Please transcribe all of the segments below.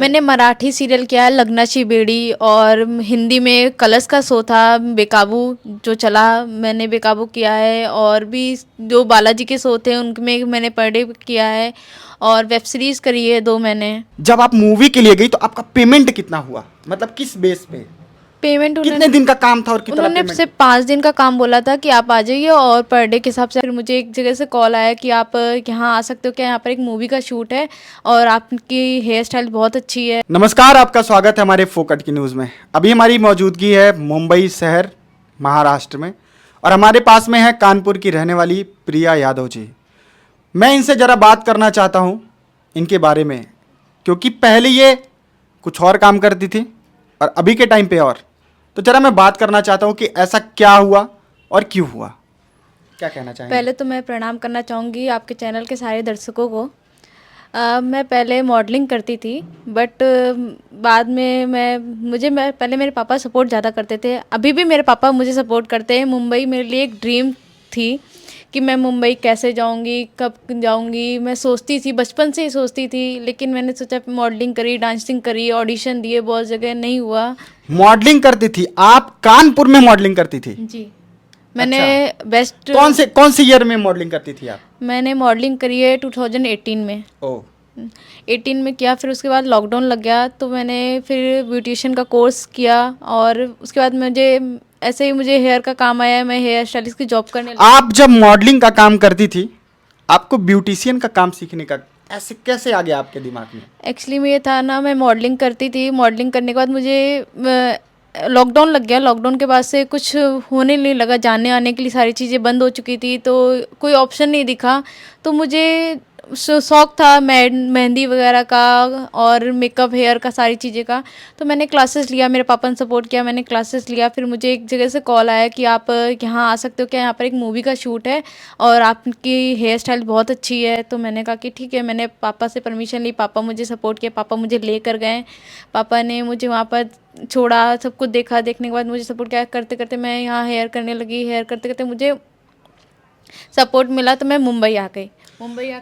मैंने मराठी सीरियल किया है लग्नाची बेड़ी, और हिंदी में कलर्स का शो था बेकाबू जो चला, मैंने बेकाबू किया है। और भी जो बालाजी के शो थे उनमें मैंने पर डे किया है, और वेब सीरीज करी है 2 मैंने। जब आप मूवी के लिए गई तो आपका पेमेंट कितना हुआ, मतलब किस बेस पे? पेमेंट कितने दिन का काम था और कितना उन्होंने पेमेंट? सिर्फ 5 दिन का काम बोला था कि आप आ जाइए, और पर डे के हिसाब से। फिर मुझे एक जगह से कॉल आया कि आप यहाँ आ सकते हो क्या, यहाँ पर एक मूवी का शूट है और आपकी हेयर स्टाइल बहुत अच्छी है। नमस्कार, आपका स्वागत है हमारे फोकट की न्यूज़ में। अभी हमारी मौजूदगी है मुंबई शहर महाराष्ट्र में, और हमारे पास में है कानपुर की रहने वाली प्रिया यादव जी। मैं इनसे ज़रा बात करना चाहता हूँ इनके बारे में, क्योंकि पहले ये कुछ और काम करती थी और अभी के टाइम पे और। तो ज़रा मैं बात करना चाहता हूँ कि ऐसा क्या हुआ और क्यों हुआ, क्या कहना चाहेंगे? पहले तो मैं प्रणाम करना चाहूँगी आपके चैनल के सारे दर्शकों को। मैं पहले मॉडलिंग करती थी, बट बाद में मैं पहले मेरे पापा सपोर्ट ज़्यादा करते थे, अभी भी मेरे पापा मुझे सपोर्ट करते हैं। मुंबई मेरे लिए एक ड्रीम थी कि मैं मुंबई कैसे जाऊंगी, कब जाऊंगी, मैं सोचती थी, बचपन से ही सोचती थी। लेकिन मैंने सोचा मॉडलिंग करी, डांसिंग करी, ऑडिशन दिए बहुत जगह, नहीं हुआ। मॉडलिंग करती थी आप? कानपुर में मॉडलिंग करती थी? जी, मैंने अच्छा। बेस्ट कौन से ईयर में मॉडलिंग करती थी आप? मैंने मॉडलिंग करी है 2018 में। ओह, 18 में किया, फिर उसके बाद लॉकडाउन लग गया तो मैंने फिर ब्यूटिशियन का कोर्स किया, और उसके बाद मुझे हेयर का काम आया, मैं हेयर स्टाइलिस्ट की जॉब करने लगी। आप जब मॉडलिंग का काम करती थी, आपको ब्यूटिशियन का काम सीखने का ऐसे कैसे आ गया आपके दिमाग में? एक्चुअली में ये था ना, मैं मॉडलिंग करती थी, मॉडलिंग करने के बाद मुझे लॉकडाउन लग गया। लॉकडाउन के बाद से कुछ होने नहीं लगा, जाने आने के लिए सारी चीज़ें बंद हो चुकी थी, तो कोई ऑप्शन नहीं दिखा। तो मुझे शौक था मेहंदी वगैरह का और मेकअप, हेयर का, सारी चीज़ें का। तो मैंने क्लासेस लिया, मेरे पापा ने सपोर्ट किया, मैंने क्लासेस लिया। फिर मुझे एक जगह से कॉल आया कि आप यहाँ आ सकते हो क्या, यहाँ पर एक मूवी का शूट है और आपकी हेयर स्टाइल बहुत अच्छी है। तो मैंने कहा कि ठीक है। मैंने पापा से परमिशन ली, पापा मुझे सपोर्ट किया, पापा मुझे लेकर गए। पापा ने मुझे वहाँ पर छोड़ा, सब कुछ देखा, देखने के बाद मुझे सपोर्ट किया। करते करते मैं यहाँ हेयर करने लगी, हेयर करते करते मुझे सपोर्ट मिला, तो मैं मुंबई आ गई।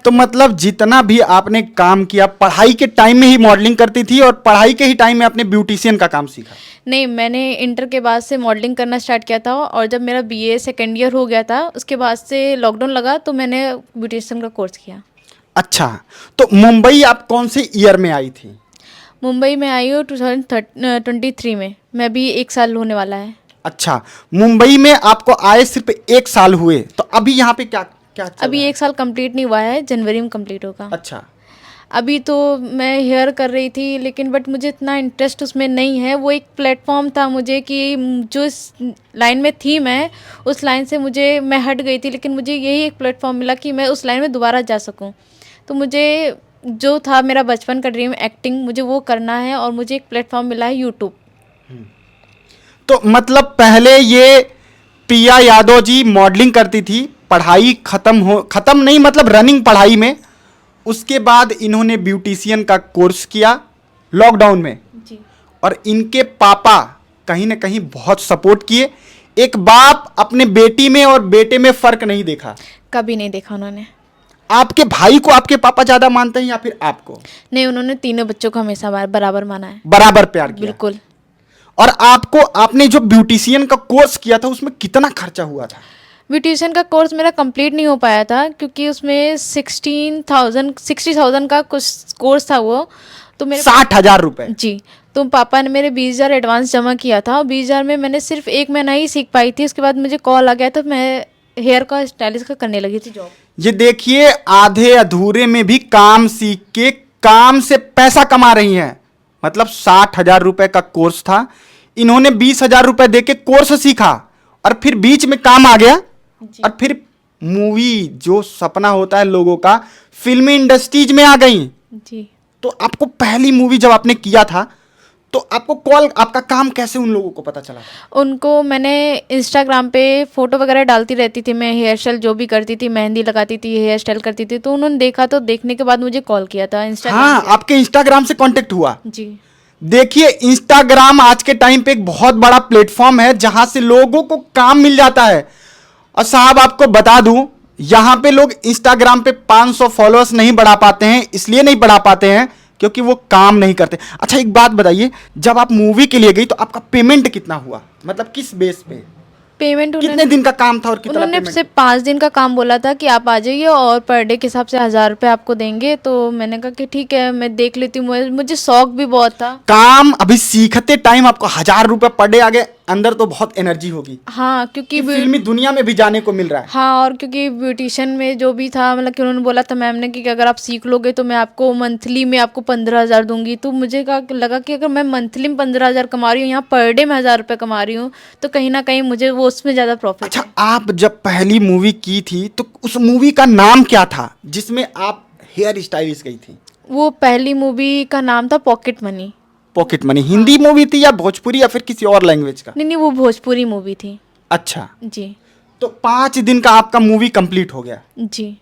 तो मतलब जितना भी आपने काम किया, पढ़ाई के टाइम में ही मॉडलिंग करती थी और पढ़ाई के ही टाइम में आपने ब्यूटिशियन का काम सीखा? नहीं, मैंने इंटर के बाद से मॉडलिंग करना स्टार्ट किया था, और जब मेरा बीए सेकेंड ईयर हो गया था उसके बाद से लॉकडाउन लगा तो मैंने ब्यूटिशियन का कोर्स किया। अच्छा, तो मुंबई आप कौन से ईयर में आई थी? मुंबई में आई हूँ 2023 में, मैं भी 1 साल होने वाला है। अच्छा, मुंबई में आपको आए सिर्फ 1 साल हुए, तो अभी यहाँ पे क्या क्या चल अभी रहा है? 1 साल कंप्लीट नहीं हुआ है, जनवरी में कंप्लीट होगा। अच्छा, अभी तो मैं हेयर कर रही थी, लेकिन बट मुझे इतना इंटरेस्ट उसमें नहीं है। वो एक प्लेटफॉर्म था मुझे कि जो इस लाइन में थी, मैं उस लाइन से मैं हट गई थी, लेकिन मुझे यही एक प्लेटफॉर्म मिला कि मैं उस लाइन में दोबारा जा सकूं। तो मुझे जो था मेरा बचपन का ड्रीम, एक्टिंग, मुझे वो करना है, और मुझे एक प्लेटफॉर्म मिला है यूट्यूब। तो मतलब पहले ये प्रिया यादव जी मॉडलिंग करती थी, पढ़ाई खत्म नहीं, मतलब रनिंग पढ़ाई में। उसके बाद इन्होंने ब्यूटिशियन का कोर्स किया लॉकडाउन में, जी, और इनके पापा कहीं ना कहीं बहुत सपोर्ट किए। एक बाप अपने बेटी में और बेटे में फर्क नहीं देखा? कभी नहीं देखा उन्होंने। आपके भाई को आपके पापा ज्यादा मानते हैं या फिर आपको? नहीं, उन्होंने तीनों बच्चों को हमेशा बराबर माना है। बराबर प्यार किया? बिल्कुल। और आपने जो ब्यूटिशियन का कोर्स किया था उसमें कितना खर्चा हुआ था? ब्यूटिशियन का कोर्स मेरा कंप्लीट नहीं हो पाया था, क्योंकि उसमें 60,000 का कुछ कोर्स था वो। तो मेरे 60,000 रुपए? जी, तो पापा ने मेरे 20,000 एडवांस जमा किया था, और 20,000 में मैंने सिर्फ 1 महीना ही सीख पाई थी। उसके बाद मुझे कॉल आ गया, तो मैं हेयर का, स्टाइलिस्ट का करने लगी थी जॉब। ये देखिए, आधे अधूरे में भी काम सीख के काम से पैसा कमा रही हैं। मतलब 60,000 रुपए का कोर्स था, इन्होंने 20,000 रुपए दे के कोर्स सीखा, और फिर बीच में काम आ गया, और फिर मूवी, जो सपना होता है लोगों का, फिल्मी इंडस्ट्रीज में आ गई। जी, तो आपको पहली मूवी जब आपने किया था, तो आपका काम कैसे उन लोगों को पता चला था? उनको मैंने इंस्टाग्राम पे फोटो वगैरह डालती रहती थी, मैं हेयर स्टाइल जो भी करती थी, मेहंदी लगाती थी, हेयर स्टाइल करती थी, तो उन्होंने देखा, तो देखने के बाद मुझे कॉल किया था इंस्टाग्राम। हाँ, आपके इंस्टाग्राम से कांटेक्ट हुआ? जी, देखिए, इंस्टाग्राम आज के टाइम पे एक बहुत बड़ा प्लेटफॉर्म है जहां से लोगों को काम मिल जाता है। और साहब, आपको बता दूं, यहां पे लोग इंस्टाग्राम पे 500 फॉलोअर्स नहीं बढ़ा पाते हैं। इसलिए नहीं बढ़ा पाते हैं क्योंकि वो काम नहीं करते। अच्छा एक बात बताइए, जब आप मूवी के लिए गई तो आपका पेमेंट कितना हुआ, मतलब किस बेस पे, पेमेंट कितने दिन का काम था और कितना उन्होंने पेमेंट? सिर्फ 5 दिन का काम बोला था कि आप आ जाइए और पर डे के हिसाब से 1000 रुपये आपको देंगे। तो मैंने कहा कि ठीक है, मैं देख लेती हूँ। मुझे शौक भी बहुत था। काम अभी सीखते टाइम आपको 1000 रुपये पर डे आ गए, अंदर तो बहुत एनर्जी होगी हाँ, क्योंकि कि फिल्मी दुनिया में भी जाने को मिल रहा है। हाँ, और क्योंकि ब्यूटिशियन में जो भी था, मतलब कि उन्होंने बोला था मैम ने कि अगर आप सीख लोगे तो मैं आपको मंथली में आपको 15,000 दूंगी। तो मुझे लगा कि अगर मैं मंथली में 15,000 कमा रही हूँ, यहाँ पर डे में 1000 रुपये कमा रही हूँ, तो कहीं ना कहीं मुझे वो उसमें ज़्यादा प्रॉफिट अच्छा, है। आप जब पहली मूवी की थी तो उस मूवी का नाम क्या था जिसमें आप हेयर स्टाइलिस्ट गई थी? वो पहली मूवी का नाम था pocket money. Pocket money Hindi movie थी या भोजपुरी या फिर किसी और लैंग्वेज का? नहीं नहीं, वो भोजपुरी मूवी थी। अच्छा, जी। तो 5 दिन का आपका मूवी कंप्लीट हो गया। जी,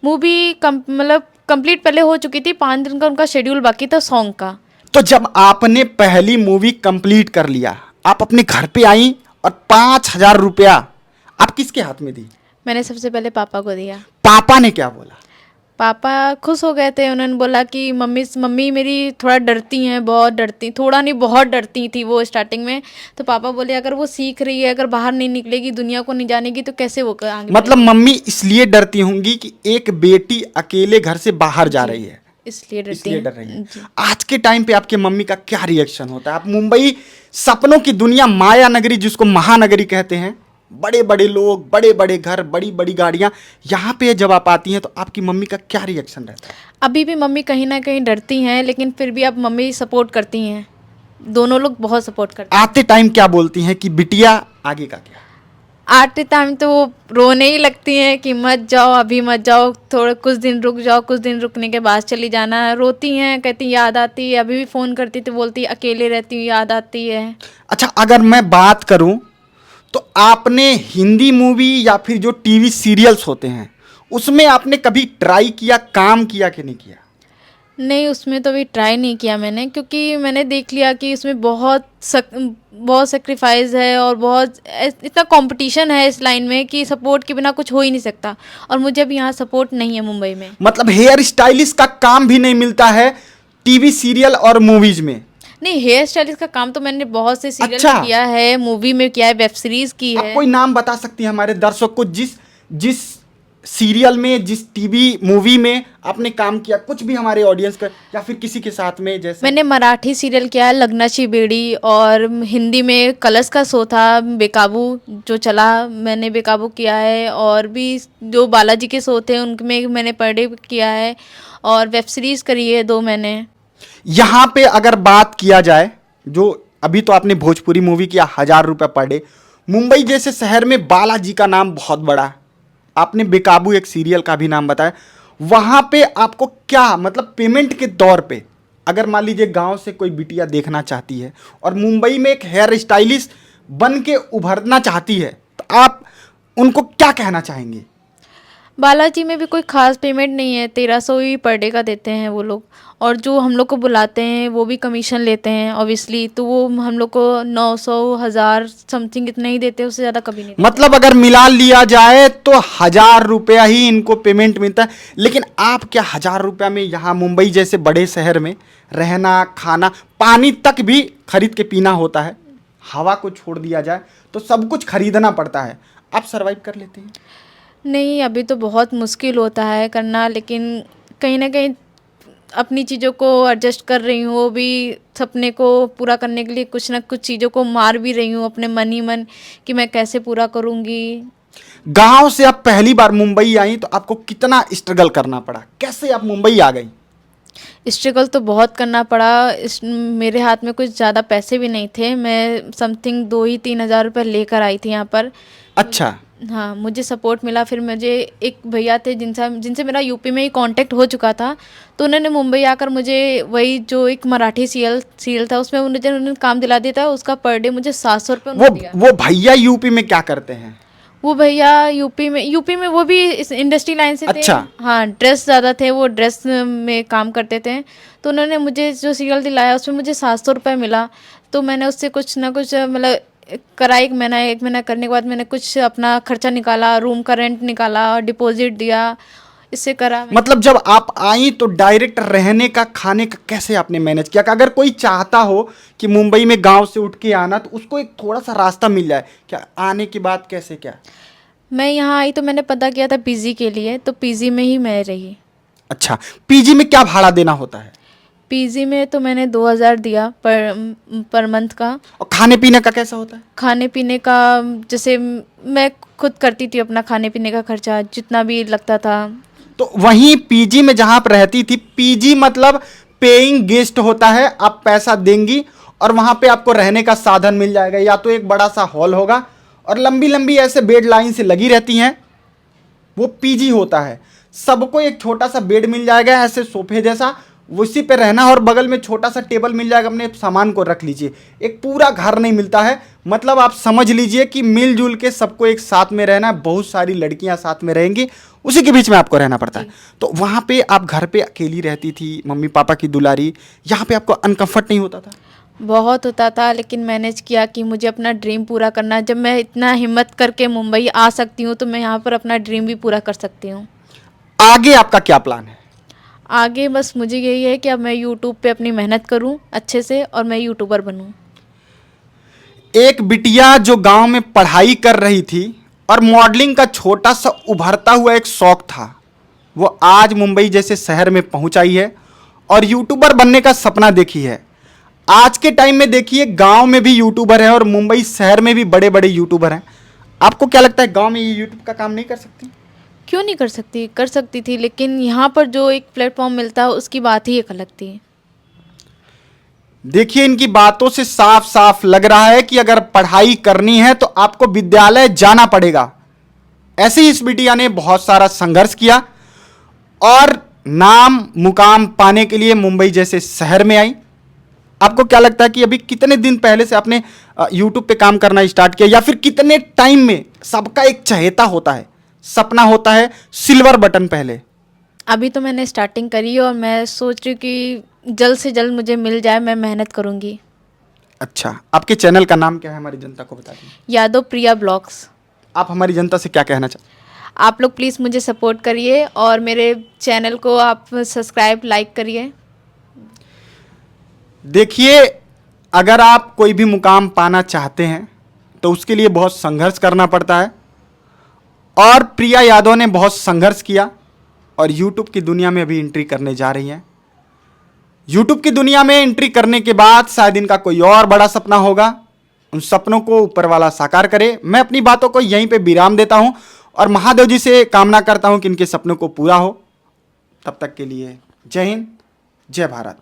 मूवी मतलब कंप्लीट पहले हो चुकी थी। 5 दिन का उनका शेड्यूल बाकी था सॉन्ग का। तो जब आपने पहली मूवी कंप्लीट कर लिया, आप अपने घर पे आई और 5,000 रुपया आप किसके हाथ में दी? मैंने सबसे पहले पापा को दिया। पापा ने क्या बोला? पापा खुश हो गए थे। उन्होंने बोला कि मम्मी मेरी थोड़ा डरती हैं, बहुत डरती, थोड़ा नहीं बहुत डरती थी वो स्टार्टिंग में। तो पापा बोले अगर वो सीख रही है, अगर बाहर नहीं निकलेगी, दुनिया को नहीं जानेगी, तो कैसे वो आगे मतलब मम्मी इसलिए डरती होंगी कि एक बेटी अकेले घर से बाहर जा जी, रही है, इसलिए डरती इसलिए हैं। डर रही है। जी। आज के टाइम पे आपके मम्मी का क्या रिएक्शन होता है? आप मुंबई सपनों की दुनिया, माया नगरी जिसको महानगरी कहते हैं, बड़े बड़े लोग, बड़े बड़े घर, बड़ी बड़ी गाड़ियां, यहाँ पे जब आप आती हैं तो आपकी मम्मी का क्या रिएक्शन रहता है? अभी भी मम्मी कहीं ना कहीं डरती हैं, लेकिन फिर भी अब मम्मी सपोर्ट करती हैं। दोनों लोग बहुत सपोर्ट करते हैं। आते टाइम क्या बोलती हैं कि बिटिया आगे का क्या? आते टाइम तो वो रोने ही लगती हैं कि मत जाओ, अभी मत जाओ, थोड़ा कुछ दिन रुक जाओ, कुछ दिन रुकने के बाद चली जाना। रोती हैं, कहती याद आती है। अभी भी फ़ोन करती तो बोलती अकेले रहती हूँ, याद आती है। अच्छा, अगर मैं बात करूं तो आपने हिंदी मूवी या फिर जो टीवी सीरियल्स होते हैं उसमें आपने कभी ट्राई किया, काम किया कि नहीं किया? नहीं, उसमें तो अभी ट्राई नहीं किया मैंने, क्योंकि मैंने देख लिया कि इसमें बहुत सेक्रीफाइस है और इतना कंपटीशन है इस लाइन में कि सपोर्ट के बिना कुछ हो ही नहीं सकता। और मुझे अभी यहाँ सपोर्ट नहीं है मुंबई में। मतलब हेयर स्टाइलिस्ट का काम भी नहीं मिलता है टीवी सीरियल और मूवीज में? नहीं, हेयर स्टाइलिस्ट का काम तो मैंने बहुत से सीरियल अच्छा। में किया है, मूवी में किया है, वेब सीरीज की आप है। कोई नाम बता सकती हैं हमारे दर्शक को, जिस जिस सीरियल में, जिस टीवी मूवी में आपने काम किया, कुछ भी हमारे ऑडियंस का, या फिर किसी के साथ में? जैसे मैंने मराठी सीरियल किया है लग्नाची बेड़ी, और हिंदी में कलर्स का शो था बेकाबू जो चला, मैंने बेकाबू किया है। और भी जो बालाजी के शो थे उनमें मैंने पर डे किया है, और वेब सीरीज करी है 2 मैंने। यहाँ पे अगर बात किया जाए, जो अभी तो आपने भोजपुरी मूवी किया 1000 रुपये पर डे, मुंबई जैसे शहर में बालाजी का नाम बहुत बड़ा है, आपने बेकाबू एक सीरियल का भी नाम बताया, वहाँ पे आपको क्या मतलब पेमेंट के तौर पे, अगर मान लीजिए गांव से कोई बिटिया देखना चाहती है और मुंबई में एक हेयर स्टाइलिस्ट बन के उभरना चाहती है, तो आप उनको क्या कहना चाहेंगे? बालाजी में भी कोई खास पेमेंट नहीं है, 1300 ही पर डे का देते हैं वो लोग। और जो हम लोग को बुलाते हैं वो भी कमीशन लेते हैं ऑब्वियसली, तो वो हम लोग को 900 1000 समथिंग इतना ही देते हैं, उससे ज़्यादा कभी नहीं देते। मतलब अगर मिला लिया जाए तो 1000 रुपया ही इनको पेमेंट मिलता है। लेकिन आप क्या 1000 रुपया में यहाँ मुंबई जैसे बड़े शहर में रहना, खाना, पानी तक भी खरीद के पीना होता है, हवा को छोड़ दिया जाए तो सब कुछ खरीदना पड़ता है, आप सरवाइव कर लेते हैं? नहीं, अभी तो बहुत मुश्किल होता है करना, लेकिन कहीं ना कहीं अपनी चीज़ों को एडजस्ट कर रही हूँ। वो भी सपने को पूरा करने के लिए कुछ ना कुछ चीज़ों को मार भी रही हूँ अपने मन ही मन कि मैं कैसे पूरा करूँगी। गांव से आप पहली बार मुंबई आई तो आपको कितना स्ट्रगल करना पड़ा, कैसे आप मुंबई आ गई? स्ट्रगल तो बहुत करना पड़ा। मेरे हाथ में कुछ ज़्यादा पैसे भी नहीं थे, मैं समथिंग 2 ही 3 हज़ार रुपये लेकर आई थी यहाँ पर। अच्छा, हाँ, मुझे सपोर्ट मिला। फिर मुझे एक भैया थे जिनसे मेरा यूपी में ही कांटेक्ट हो चुका था, तो उन्होंने मुंबई आकर मुझे वही जो एक मराठी सीरियल था उसमें उन्होंने काम दिला दिया था। उसका पर डे मुझे 700 रुपये उन्होंने दिया। वो भैया यूपी में क्या करते हैं? वो भैया यूपी में वो भी इस इंडस्ट्री लाइन से थे। अच्छा। हाँ, ड्रेस ज़्यादा थे, वो ड्रेस में काम करते थे। तो उन्होंने मुझे जो सीरियल दिलाया उसमें मुझे 700 रुपये मिला। तो मैंने उससे कुछ ना कुछ मतलब करा। एक महीना करने के बाद मैंने कुछ अपना खर्चा निकाला, रूम का रेंट निकाला, डिपॉजिट दिया। इससे करा मैं। मतलब जब आप आई तो डायरेक्ट रहने का खाने का कैसे आपने मैनेज किया? कि अगर कोई चाहता हो कि मुंबई में गांव से उठ के आना तो उसको एक थोड़ा सा रास्ता मिल जाए क्या, आने के बाद कैसे क्या? मैं यहाँ आई तो मैंने पता किया था पीजी के लिए, तो पीजी में ही मैं रही। अच्छा, पीजी में क्या भाड़ा देना होता है? पीजी में तो मैंने 2000 दिया पर मंथ का। और खाने पीने का कैसा होता है? खाने पीने का जैसे मैं खुद करती थी अपना खाने पीने का खर्चा जितना भी लगता था। तो वहीं पीजी में जहां आप रहती थी, पीजी मतलब पेइंग गेस्ट होता है, आप पैसा देंगी और वहां पे आपको रहने का साधन मिल जाएगा। या तो एक बड़ा सा हॉल होगा और लंबी लंबी ऐसे बेड लाइन से लगी रहती हैं, वो पीजी होता है। सबको एक छोटा सा बेड मिल जाएगा ऐसे सोफे जैसा, उसी पे रहना, और बगल में छोटा सा टेबल मिल जाएगा, अपने सामान को रख लीजिए। एक पूरा घर नहीं मिलता है, मतलब आप समझ लीजिए कि मिलजुल के सबको एक साथ में रहना है। बहुत सारी लड़कियां साथ में रहेंगी, उसी के बीच में आपको रहना पड़ता है। तो वहां पे आप घर पे अकेली रहती थी, मम्मी पापा की दुलारी, यहाँ पे आपको अनकंफर्ट नहीं होता था? बहुत होता था, लेकिन मैनेज किया कि मुझे अपना ड्रीम पूरा करना है। जब मैं इतना हिम्मत करके मुंबई आ सकती हूँ तो मैं यहाँ पर अपना ड्रीम भी पूरा कर सकती हूँ। आगे आपका क्या प्लान है? आगे बस मुझे यही है कि अब मैं यूट्यूब पे अपनी मेहनत करूँ अच्छे से और मैं यूट्यूबर बनूँ। एक बिटिया जो गांव में पढ़ाई कर रही थी और मॉडलिंग का छोटा सा उभरता हुआ एक शौक था, वो आज मुंबई जैसे शहर में पहुंच आई है और यूट्यूबर बनने का सपना देखी है। आज के टाइम में देखिए, गांव में भी यूट्यूबर है और मुंबई शहर में भी बड़े बड़े यूट्यूबर हैं। आपको क्या लगता है, गांव में ये यूट्यूब का काम नहीं कर सकती? क्यों नहीं कर सकती, कर सकती थी, लेकिन यहाँ पर जो एक प्लेटफॉर्म मिलता है उसकी बात ही एक अलग थी। देखिए, इनकी बातों से साफ साफ लग रहा है कि अगर पढ़ाई करनी है तो आपको विद्यालय जाना पड़ेगा। ऐसे ही इस बिटिया ने बहुत सारा संघर्ष किया और नाम मुकाम पाने के लिए मुंबई जैसे शहर में आई। आपको क्या लगता है कि अभी कितने दिन पहले से आपने यूट्यूब पे काम करना स्टार्ट किया, या फिर कितने टाइम में? सबका एक चहेता होता है, सपना होता है सिल्वर बटन पहले। अभी तो मैंने स्टार्टिंग करी है और मैं सोच रही हूँ कि जल्द से जल्द मुझे मिल जाए, मैं मेहनत करूँगी। अच्छा, आपके चैनल का नाम क्या है, हमारी जनता को बता दीजिए। यादव प्रिया ब्लॉग्स। आप हमारी जनता से क्या कहना चाहते? आप लोग प्लीज़ मुझे सपोर्ट करिए और मेरे चैनल को आप सब्सक्राइब लाइक करिए। देखिए, अगर आप कोई भी मुकाम पाना चाहते हैं तो उसके लिए बहुत संघर्ष करना पड़ता है, और प्रिया यादव ने बहुत संघर्ष किया और यूट्यूब की दुनिया में अभी एंट्री करने जा रही हैं। यूट्यूब की दुनिया में एंट्री करने के बाद शायद इनका कोई और बड़ा सपना होगा, उन सपनों को ऊपर वाला साकार करे। मैं अपनी बातों को यहीं पे विराम देता हूं और महादेव जी से कामना करता हूं कि इनके सपनों को पूरा हो। तब तक के लिए जय हिंद, जय भारत।